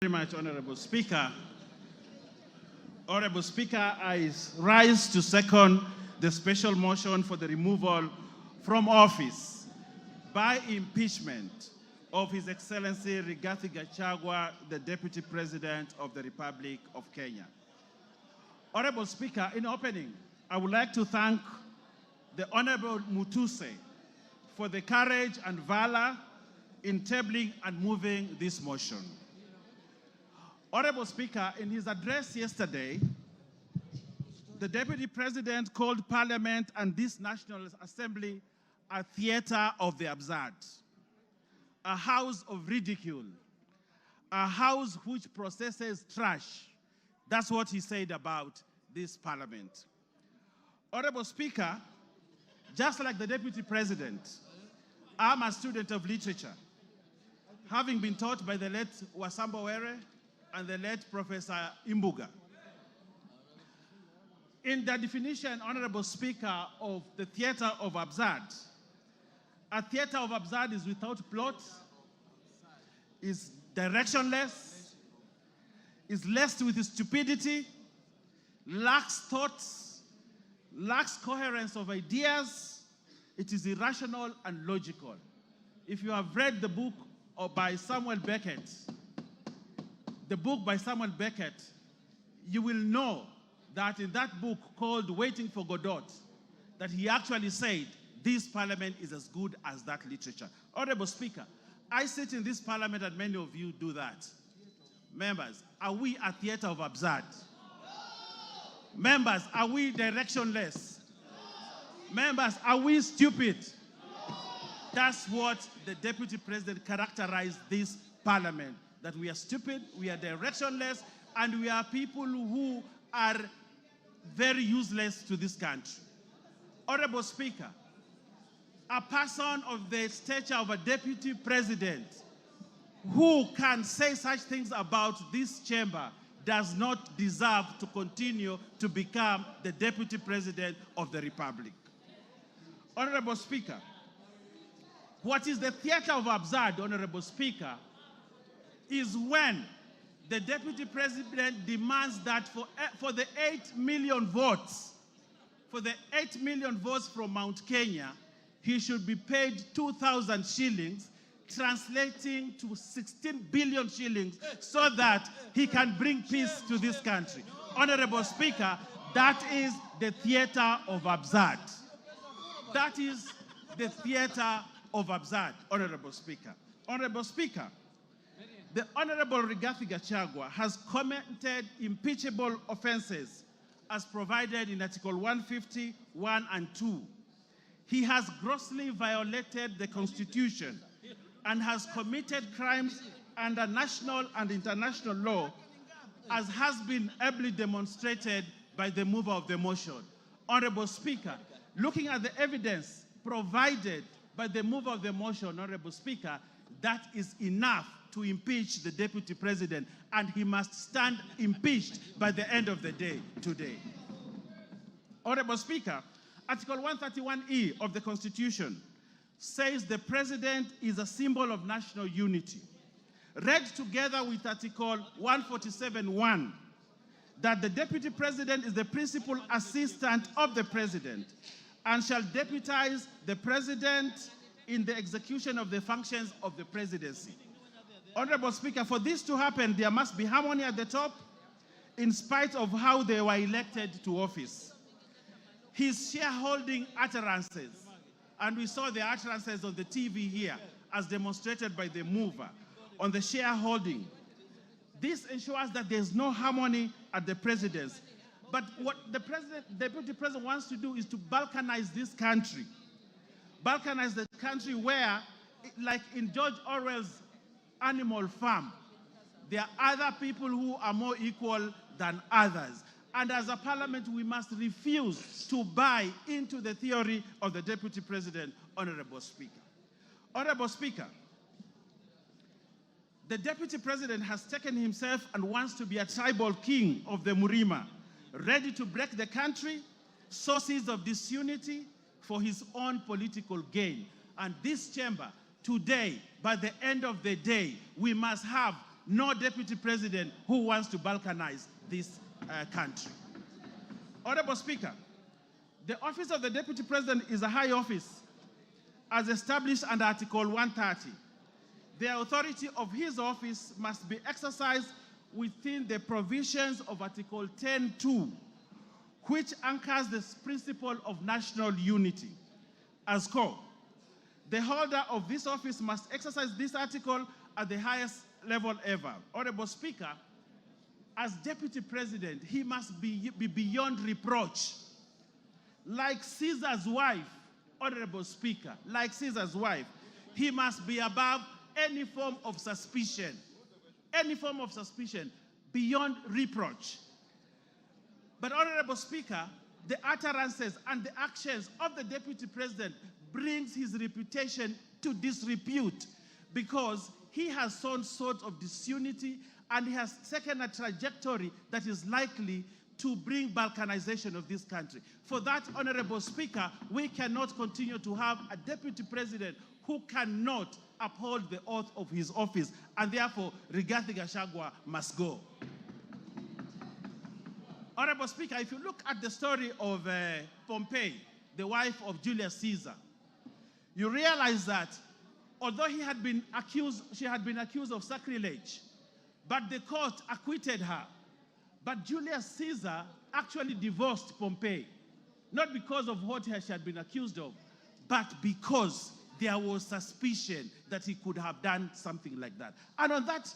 Very much, Honorable Speaker. Honorable Speaker, I rise to second the special motion for the removal from office by impeachment of His Excellency Rigathi Gachagua, the Deputy President of the Republic of Kenya. Honorable Speaker, in opening, I would like to thank the Honorable Mutuse for the courage and valor in tabling and moving this motion. Honorable Speaker, in his address yesterday, the Deputy President called Parliament and this National Assembly a theater of the absurd, a house of ridicule, a house which processes trash. That's what he said about this Parliament. Honorable Speaker, just like the Deputy President, I'm a student of literature, having been taught by the late Wasamba Were and the late Professor Imbuga. In the definition, Honorable Speaker, of the theater of absurd, a theater of absurd is without plot, is directionless, is laced with stupidity, lacks thoughts, lacks coherence of ideas. It is irrational and logical. If you have read the book by Samuel Beckett, you will know that in that book called Waiting for Godot, that he actually said, this Parliament is as good as that literature. Honorable Speaker, I sit in this Parliament and many of you do that. Members, are we a theater of absurd? Members, are we directionless? Members, are we stupid? That's what the Deputy President characterized this Parliament, that we are stupid, we are directionless, and we are people who are very useless to this country. Honorable Speaker, a person of the stature of a Deputy President who can say such things about this chamber does not deserve to continue to become the Deputy President of the Republic. Honorable Speaker, what is the theater of absurd, Honorable Speaker, is when the Deputy President demands that for the 8 million votes, from Mount Kenya, he should be paid 2,000 shillings, translating to 16 billion shillings, so that he can bring peace to this country. Honorable Speaker, that is the theater of absurd. That is the theater of absurd, Honorable Speaker. Honorable Speaker, the Honorable Rigathi Gachagua has committed impeachable offenses as provided in Article 150, 1 and 2. He has grossly violated the Constitution and has committed crimes under national and international law, as has been ably demonstrated by the mover of the motion. Honorable Speaker, looking at the evidence provided by the mover of the motion, Honorable Speaker, that is enough to impeach the Deputy President, and he must stand impeached by the end of the day today. Honorable Speaker, Article 131E of the Constitution says the President is a symbol of national unity. Read together with Article 147(1), that the Deputy President is the principal assistant of the President and shall deputize the President in the execution of the functions of the presidency. Honorable Speaker, for this to happen, there must be harmony at the top, in spite of how they were elected to office. His shareholding utterances, and we saw the utterances on the TV here, as demonstrated by the mover, on the shareholding. This ensures that there's no harmony at the presidency. But what the Deputy President wants to do is to balkanize this country. Balkanize the country where, like in George Orwell's Animal Farm, there are other people who are more equal than others. And as a Parliament, we must refuse to buy into the theory of the Deputy President, Honorable Speaker. Honorable Speaker, the Deputy President has taken himself and wants to be a tribal king of the Murima, ready to break the country, sources of disunity for his own political gain. And this chamber, today, by the end of the day, we must have no deputy president who wants to balkanize this country. Honorable Speaker, the office of the deputy president is a high office as established under Article 130. The authority of his office must be exercised within the provisions of Article 10(2), which anchors the principle of national unity. As core, the holder of this office must exercise this article at the highest level ever. Honorable Speaker, as deputy president, he must be beyond reproach. Like Caesar's wife, Honorable Speaker, like Caesar's wife, he must be above any form of suspicion, beyond reproach. But Honorable Speaker, the utterances and the actions of the deputy president brings his reputation to disrepute because he has sown sort of disunity and he has taken a trajectory that is likely to bring balkanization of this country. For that, Honorable Speaker, we cannot continue to have a deputy president who cannot uphold the oath of his office, and therefore Rigathi Gachagua must go. Honorable Speaker, if you look at the story of Pompey, the wife of Julius Caesar, you realize that although she had been accused of sacrilege, but the court acquitted her. But Julius Caesar actually divorced Pompey, not because of what she had been accused of, but because there was suspicion that he could have done something like that. And on that,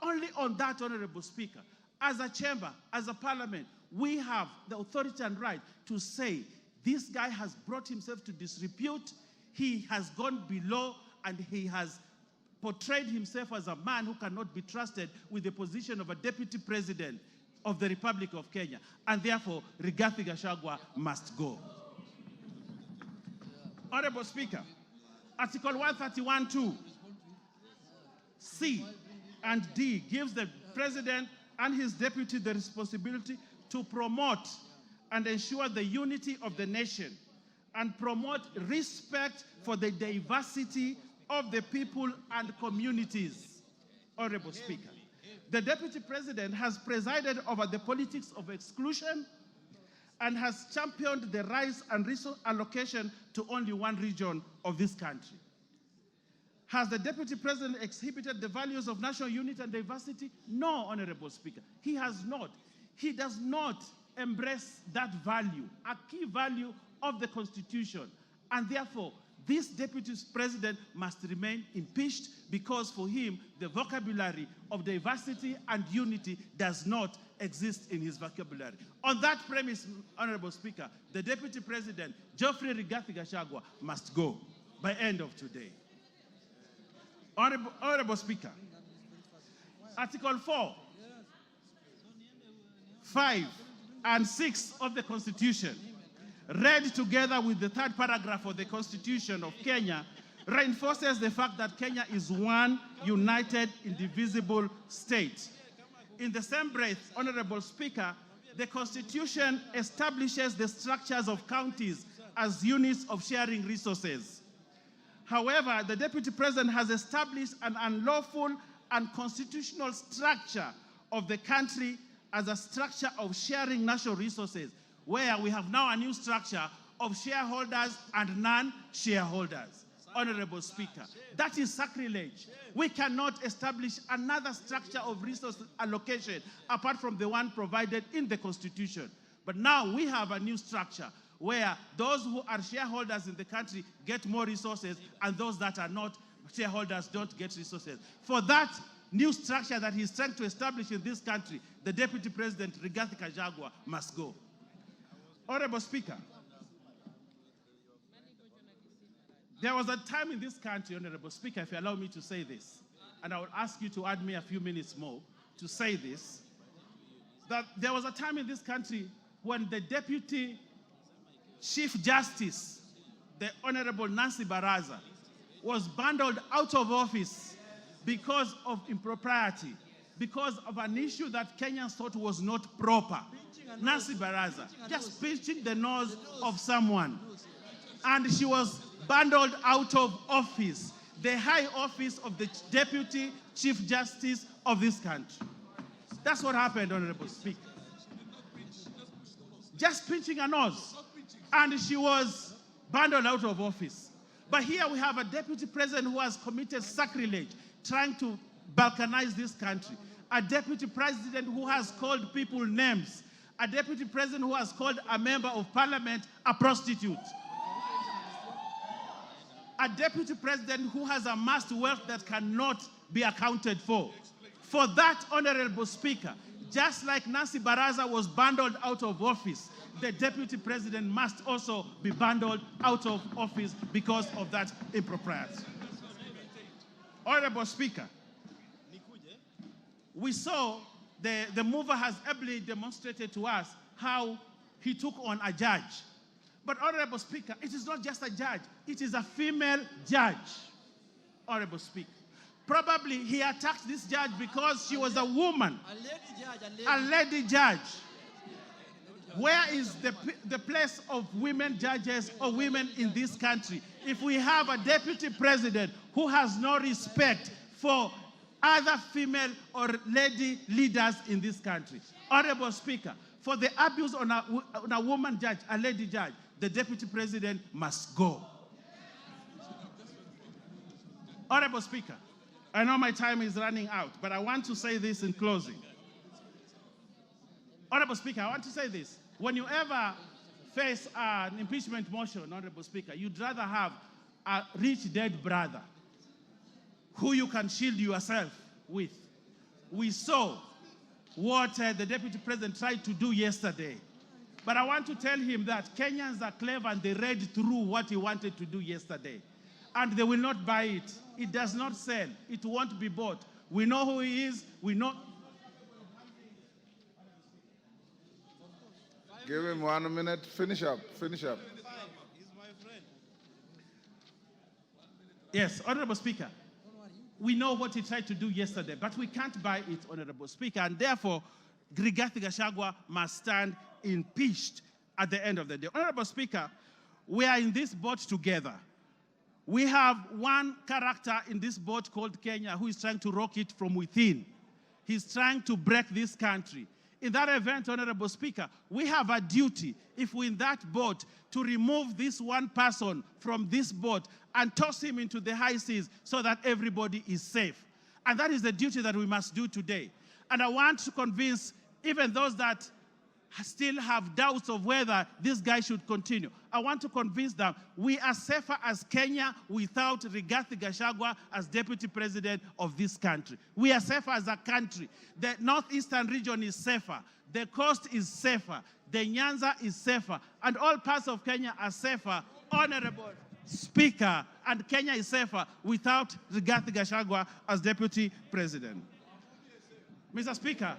only on that, Honorable Speaker, as a chamber, as a parliament, we have the authority and right to say, this guy has brought himself to disrepute, he has gone below, and he has portrayed himself as a man who cannot be trusted with the position of a deputy president of the Republic of Kenya. And therefore, Rigathi Gachagua must go. Honorable Speaker, Article 131(2), C and D gives the president and his deputy the responsibility to promote and ensure the unity of the nation and promote respect for the diversity of the people and communities. Honorable Speaker, the deputy president has presided over the politics of exclusion and has championed the rise and resource allocation to only one region of this country. Has the deputy president exhibited the values of national unity and diversity? No, Honorable Speaker, he has not. He does not embrace that value, a key value of the Constitution, and therefore this deputy president must remain impeached because for him, the vocabulary of diversity and unity does not exist in his vocabulary. On that premise, Honorable Speaker, the deputy president, Geoffrey Rigathi Gachagua, must go by end of today. Honorable Speaker, Article 4, 5, and 6 of the Constitution, read together with the third paragraph of the Constitution of Kenya, reinforces the fact that Kenya is one united, indivisible state. In the same breath, Honorable Speaker, the Constitution establishes the structures of counties as units of sharing resources. However, the Deputy President has established an unlawful and constitutional structure of the country as a structure of sharing national resources, where we have now a new structure of shareholders and non-shareholders. Honorable Speaker, that is sacrilege. We cannot establish another structure of resource allocation apart from the one provided in the Constitution. But now we have a new structure where those who are shareholders in the country get more resources and those that are not shareholders don't get resources. For that new structure that he's trying to establish in this country, the Deputy President, Rigathi Gachagua, must go. Honorable Speaker, there was a time in this country, Honorable Speaker, if you allow me to say this, and I will ask you to add me a few minutes more to say this, that there was a time in this country when the Deputy Chief Justice, the Honorable Nancy Baraza, was bundled out of office because of impropriety, because of an issue that Kenyans thought was not proper. Nancy Baraza, just pinching the nose of someone. And she was bundled out of office the high office of the Deputy Chief Justice of this country. That's what happened, Honorable Speaker. Just pinching her nose. And she was bundled out of office. But here we have a deputy president who has committed sacrilege, trying to balkanize this country. A deputy president who has called people names. A deputy president who has called a member of parliament a prostitute. A deputy president who has amassed wealth that cannot be accounted for. For that, Honorable Speaker, just like Nancy Baraza was bundled out of office, the deputy president must also be bundled out of office because of that impropriety. Honorable Speaker, we saw the mover has ably demonstrated to us how he took on a judge. But Honorable Speaker, it is not just a judge, it is a female judge. Honorable Speaker. Probably he attacked this judge because she was a woman. A lady judge. Where is the place of women judges or women in this country? If we have a deputy president who has no respect for other female or lady leaders in this country. Honorable Speaker, for the abuse on a woman judge, a lady judge, the deputy president must go. Honorable Speaker, I know my time is running out, but I want to say this in closing. Honorable Speaker, I want to say this. When you ever face an impeachment motion, Honorable Speaker, you'd rather have a rich dead brother who you can shield yourself with. We saw what the deputy president tried to do yesterday. But I want to tell him that Kenyans are clever and they read through what he wanted to do yesterday. And they will not buy it. It does not sell. It won't be bought. We know who he is. We know. Give him 1 minute. Finish up. Finish up. He's my friend. Yes, Honorable Speaker. We know what he tried to do yesterday, but we can't buy it, Honorable Speaker. And therefore, Rigathi Gachagua must stand impeached at the end of the day. Honorable Speaker, we are in this boat together. We have one character in this boat called Kenya who is trying to rock it from within. He's trying to break this country. In that event, Honorable Speaker, we have a duty, if we're in that boat, to remove this one person from this boat and toss him into the high seas so that everybody is safe. And that is the duty that we must do today. And I want to convince even those that still have doubts of whether this guy should continue. I want to convince them we are safer as Kenya without Rigathi Gachagua as deputy president of this country. We are safer as a country. The northeastern region is safer. The coast is safer. The Nyanza is safer. And all parts of Kenya are safer. Honorable Speaker, and Kenya is safer without Rigathi Gachagua as deputy president. Mr. Speaker,